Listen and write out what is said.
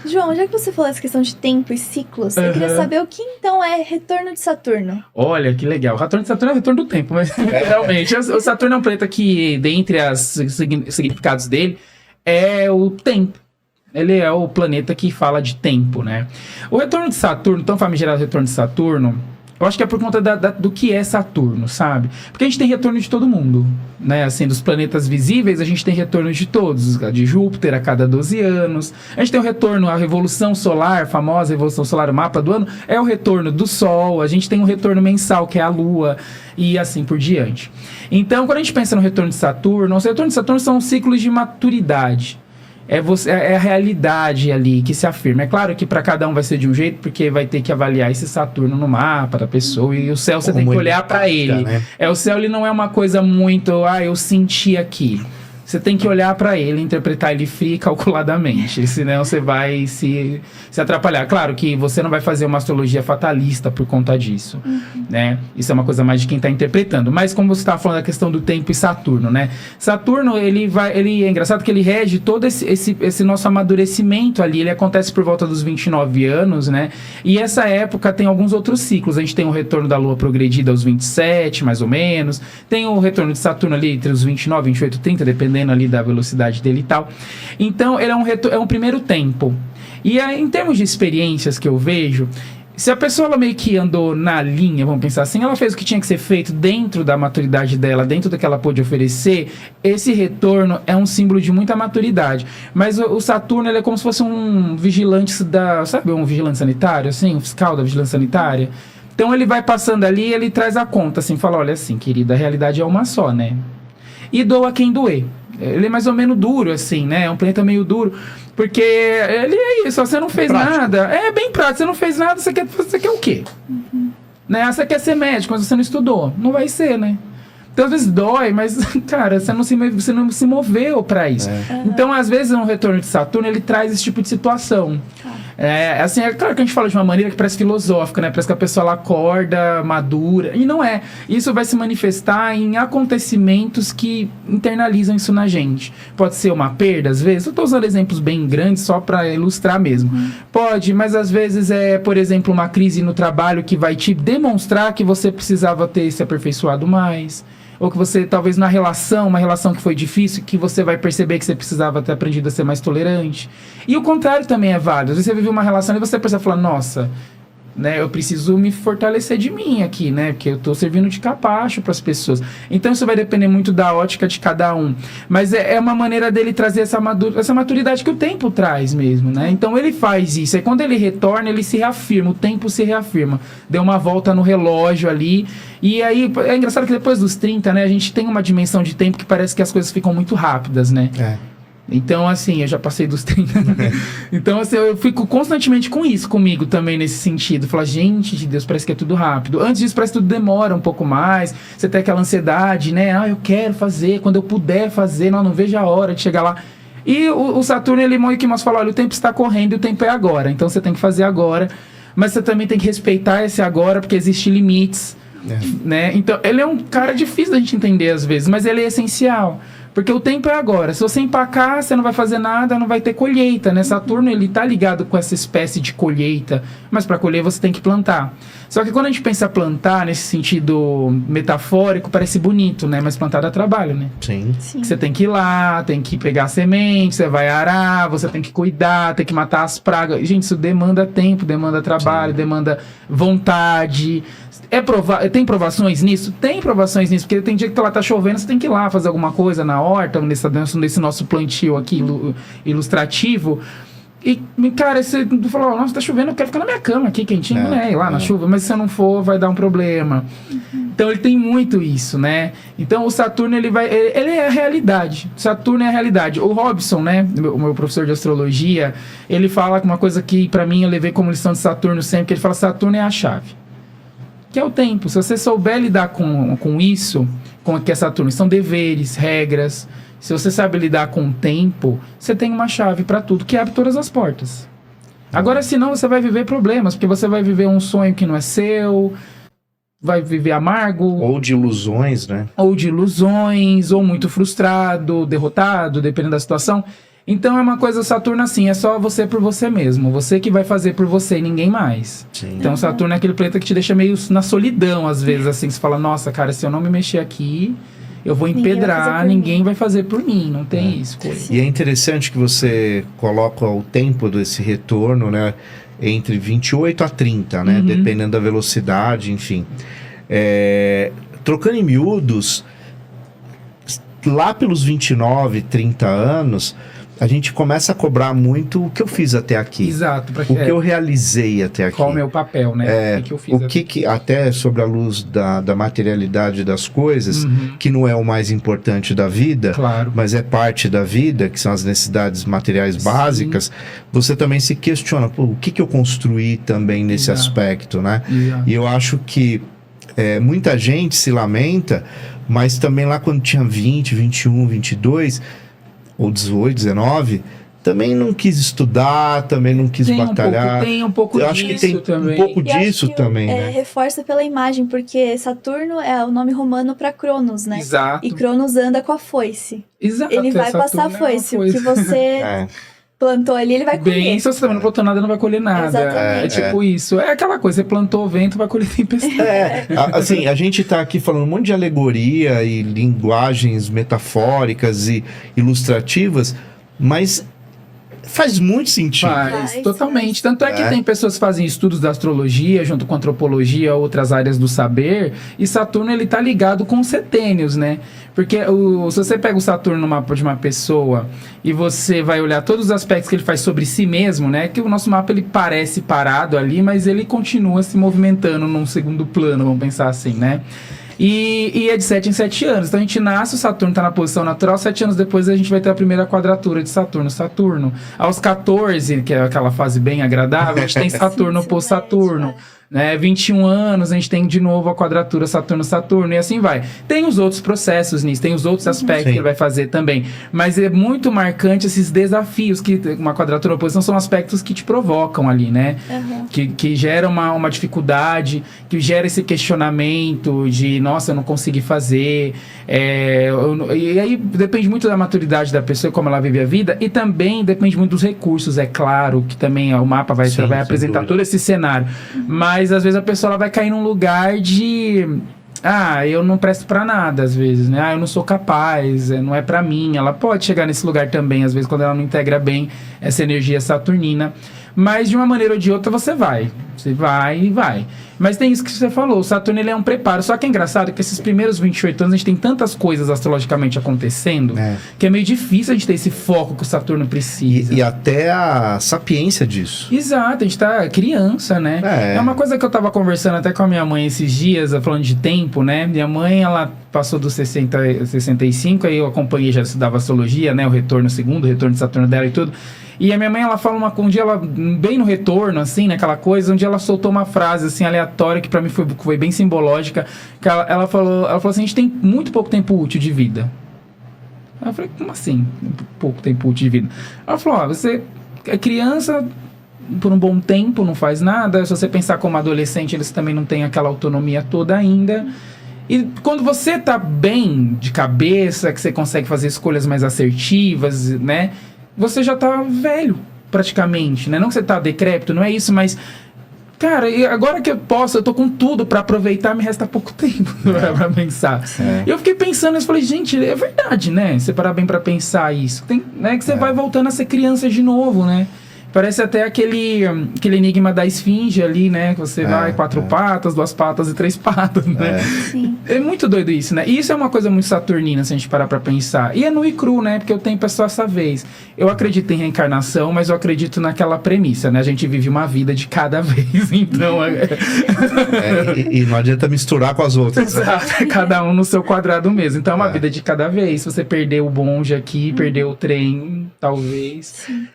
João, já que você falou essa questão de tempo e ciclos, eu queria saber o que então é retorno de Saturno. Olha, que legal. O retorno de Saturno é o retorno do tempo, mas realmente, o Saturno é um planeta que, dentre os significados dele, é o tempo. Ele é o planeta que fala de tempo, né? O retorno de Saturno, tão famigerado retorno de Saturno, eu acho que é por conta do que é Saturno, sabe? Porque a gente tem retorno de todo mundo, né? Assim, dos planetas visíveis, a gente tem retorno de todos. De Júpiter a cada 12 anos. A gente tem o retorno, a Revolução Solar, a famosa Revolução Solar, o mapa do ano, é o retorno do Sol. A gente tem um retorno mensal, que é a Lua, e assim por diante. Então, quando a gente pensa no retorno de Saturno, os retornos de Saturno são ciclos de maturidade. É a realidade ali que se afirma. É claro que para cada um vai ser de um jeito, porque vai ter que avaliar esse Saturno no mapa da pessoa, e o céu você tem que olhar para ele. Né? O céu ele não é uma coisa muito, eu senti aqui. Você tem que olhar para ele, interpretar ele frio e calculadamente, senão você vai se atrapalhar. Claro que você não vai fazer uma astrologia fatalista por conta disso, né? Isso é uma coisa mais de quem está interpretando. Mas como você estava falando da questão do tempo e Saturno, né? Saturno, ele é engraçado que ele rege todo esse nosso amadurecimento ali. Ele acontece por volta dos 29 anos, né? E essa época tem alguns outros ciclos. A gente tem o retorno da Lua progredida aos 27, mais ou menos. Tem o retorno de Saturno ali entre os 29, 28, 30, dependendo ali da velocidade dele e tal. Então, ele é um primeiro tempo. E aí, em termos de experiências que eu vejo, se a pessoa ela meio que andou na linha, vamos pensar assim, ela fez o que tinha que ser feito dentro da maturidade dela, dentro do que ela pôde oferecer, esse retorno é um símbolo de muita maturidade. Mas o Saturno, ele é como se fosse um vigilante sabe, um vigilante sanitário, assim, um fiscal da vigilância sanitária. Então, ele vai passando ali e ele traz a conta, assim, fala, olha assim, querida, a realidade é uma só, né? E doa quem doer. Ele é mais ou menos duro, assim, né? É um planeta meio duro. Porque ele é isso, você não fez nada. É bem prático, você não fez nada, você quer o quê? Né? Você quer ser médico, mas você não estudou. Não vai ser, né? Então, às vezes dói, mas, cara, você não se moveu pra isso. Então, às vezes, no retorno de Saturno, ele traz esse tipo de situação. Assim, é claro que a gente fala de uma maneira que parece filosófica, né? Parece que a pessoa ela acorda, madura. E não é. Isso vai se manifestar em acontecimentos que internalizam isso na gente. Pode ser uma perda, às vezes. Eu tô usando exemplos bem grandes só para ilustrar mesmo. Pode, mas às vezes é, por exemplo, uma crise no trabalho que vai te demonstrar que você precisava ter se aperfeiçoado mais. Ou que você, talvez uma relação que foi difícil, que você vai perceber que você precisava ter aprendido a ser mais tolerante. E o contrário também é válido. Às vezes você vive uma relação e você precisa falar, nossa, né, eu preciso me fortalecer de mim aqui, né, porque eu tô servindo de capacho para as pessoas. Então isso vai depender muito da ótica de cada um. Mas é uma maneira dele trazer essa maturidade que o tempo traz mesmo, né? Então ele faz isso. Aí quando ele retorna, ele se reafirma, o tempo se reafirma. Deu uma volta no relógio ali. E aí, é engraçado que depois dos 30, né, a gente tem uma dimensão de tempo que parece que as coisas ficam muito rápidas, né? Então, assim, eu já passei dos 30. Então, assim, eu fico constantemente com isso comigo também, nesse sentido. Falar, gente de Deus, parece que é tudo rápido. Antes disso, parece que tudo demora um pouco mais. Você tem aquela ansiedade, né? Eu quero fazer, quando eu puder fazer, não vejo a hora de chegar lá. E o Saturno, ele meio que mostra, olha, o tempo está correndo e o tempo é agora. Então, você tem que fazer agora. Mas você também tem que respeitar esse agora, porque existem limites. Né? Então, ele é um cara difícil da gente entender às vezes, mas ele é essencial. Porque o tempo é agora. Se você empacar, você não vai fazer nada, não vai ter colheita, né? Saturno, ele tá ligado com essa espécie de colheita. Mas para colher, você tem que plantar. Só que quando a gente pensa plantar, nesse sentido metafórico, parece bonito, né? Mas plantar dá trabalho, né? Sim. Você tem que ir lá, tem que pegar a semente, você vai arar, você tem que cuidar, tem que matar as pragas. Gente, isso demanda tempo, demanda trabalho, demanda vontade. Tem provações nisso? Tem provações nisso, porque tem dia que tá chovendo, você tem que ir lá fazer alguma coisa na horta, nesse nosso plantio aqui ilustrativo. E, cara, você falou, nossa, tá chovendo, eu quero ficar na minha cama aqui, quentinho, né? Ir lá na chuva, mas se você não for, vai dar um problema. Então, ele tem muito isso, né? Então, o Saturno, ele é a realidade. Saturno é a realidade. O Robson, né, o meu professor de astrologia, ele fala uma coisa que, pra mim, eu levei como lição de Saturno sempre, que ele fala, Saturno é a chave. Que é o tempo. Se você souber lidar com isso, com o que é Saturno, são deveres, regras. Se você sabe lidar com o tempo, você tem uma chave para tudo, que abre todas as portas. Agora, senão, você vai viver problemas, porque você vai viver um sonho que não é seu, vai viver amargo. Ou de ilusões, né? Ou de ilusões, ou muito frustrado, derrotado, dependendo da situação. Então é uma coisa, Saturno assim, é só você por você mesmo. Você que vai fazer por você e ninguém mais. Sim. Então Saturno é aquele planeta que te deixa meio na solidão, às vezes, assim. Você fala, nossa, cara, se eu não me mexer aqui, eu vou empedrar, ninguém vai fazer por mim. Não tem isso. E é interessante que você coloca o tempo desse retorno, né? Entre 28 a 30, né? Dependendo da velocidade, enfim. Trocando em miúdos, lá pelos 29, 30 anos, a gente começa a cobrar muito o que eu fiz até aqui. Exato. O que eu realizei até aqui. Qual o meu papel, né? O que eu fiz até sobre a luz da materialidade das coisas, que não é o mais importante da vida, claro, mas é parte da vida, que são as necessidades materiais básicas, você também se questiona, o que eu construí também nesse aspecto, né? Exato. E eu acho que muita gente se lamenta, mas também lá quando tinha 20, 21, 22... ou 18, 19, também não quis estudar, também não quis batalhar. Tem um pouco eu disso acho que tem também. um pouco disso também, né? Reforça pela imagem, porque Saturno é o nome romano para Cronos, né? Exato. E Cronos anda com a foice. Exato. Ele vai passar a foice. O que você plantou ali, ele vai colher. Bem, se você também não plantou nada, não vai colher nada. Exatamente. É tipo isso. É aquela coisa, você plantou o vento, vai colher tempestade. Assim, a gente tá aqui falando um monte de alegoria e linguagens metafóricas e ilustrativas, mas faz muito sentido. Faz, totalmente. Tanto é que tem pessoas que fazem estudos da astrologia, junto com antropologia, outras áreas do saber, e Saturno, ele tá ligado com os setênios, né? Porque se você pega o Saturno no mapa de uma pessoa e você vai olhar todos os aspectos que ele faz sobre si mesmo, né? Que o nosso mapa, ele parece parado ali, mas ele continua se movimentando num segundo plano, vamos pensar assim, né? E é de 7 em 7 anos. Então a gente nasce, o Saturno está na posição natural, 7 anos depois a gente vai ter a primeira quadratura de Saturno. Saturno, aos 14, que é aquela fase bem agradável, a gente tem Saturno oposto Saturno. Né, 21 anos, a gente tem de novo a quadratura Saturno-Saturno, e assim vai. Tem os outros processos nisso, tem os outros aspectos que ele vai fazer também. Mas é muito marcante esses desafios, que uma quadratura oposição são aspectos que te provocam ali, né? Que geram uma dificuldade, que gera esse questionamento de, nossa, eu não consegui fazer. E aí depende muito da maturidade da pessoa, como ela vive a vida, e também depende muito dos recursos, é claro, que também o mapa vai apresentar todo esse cenário. Mas às vezes a pessoa ela vai cair num lugar de... eu não presto pra nada, às vezes, né? Eu não sou capaz, não é pra mim. Ela pode chegar nesse lugar também, às vezes, quando ela não integra bem essa energia saturnina. Mas de uma maneira ou de outra você vai. Você vai e vai. Mas tem isso que você falou, o Saturno, ele é um preparo. Só que é engraçado que esses primeiros 28 anos a gente tem tantas coisas astrologicamente acontecendo que é meio difícil a gente ter esse foco que o Saturno precisa. E até a sapiência disso. Exato, a gente tá criança, né? É uma coisa que eu tava conversando até com a minha mãe esses dias, falando de tempo, né? Minha mãe, ela passou dos 60, 65, aí eu acompanhei, já estudava astrologia, né? O retorno segundo, o retorno de Saturno dela e tudo. E a minha mãe, ela fala um dia, ela, bem no retorno, assim, naquela coisa, um dia ela soltou uma frase, assim, aleatória, que pra mim foi bem simbológica, que ela falou assim, a gente tem muito pouco tempo útil de vida. Eu falei, como assim? Pouco tempo útil de vida? Ela falou, você é criança, por um bom tempo, não faz nada, se você pensar como adolescente, eles também não têm aquela autonomia toda ainda. E quando você tá bem de cabeça, que você consegue fazer escolhas mais assertivas, né? Você já tá velho, praticamente, né? Não que você tá decrépito, não é isso, mas... Cara, e agora que eu posso, eu tô com tudo pra aproveitar, me resta pouco tempo pra pensar. E eu fiquei pensando, eu falei, gente, é verdade, né? Você parar bem pra pensar isso. Tem, né, que você vai voltando a ser criança de novo, né? Parece até aquele enigma da esfinge ali, né? Que você vai 4 patas, 2 patas e 3 patas, né? Sim. É muito doido isso, né? E isso é uma coisa muito saturnina, se a gente parar pra pensar. E é nu e cru, né? Porque o tempo é só essa vez. Eu acredito em reencarnação, mas eu acredito naquela premissa, né? A gente vive uma vida de cada vez, então... E não adianta misturar com as outras. Exato, cada um no seu quadrado mesmo. Então é uma vida de cada vez. Se você perder o bonde aqui, perder o trem, talvez...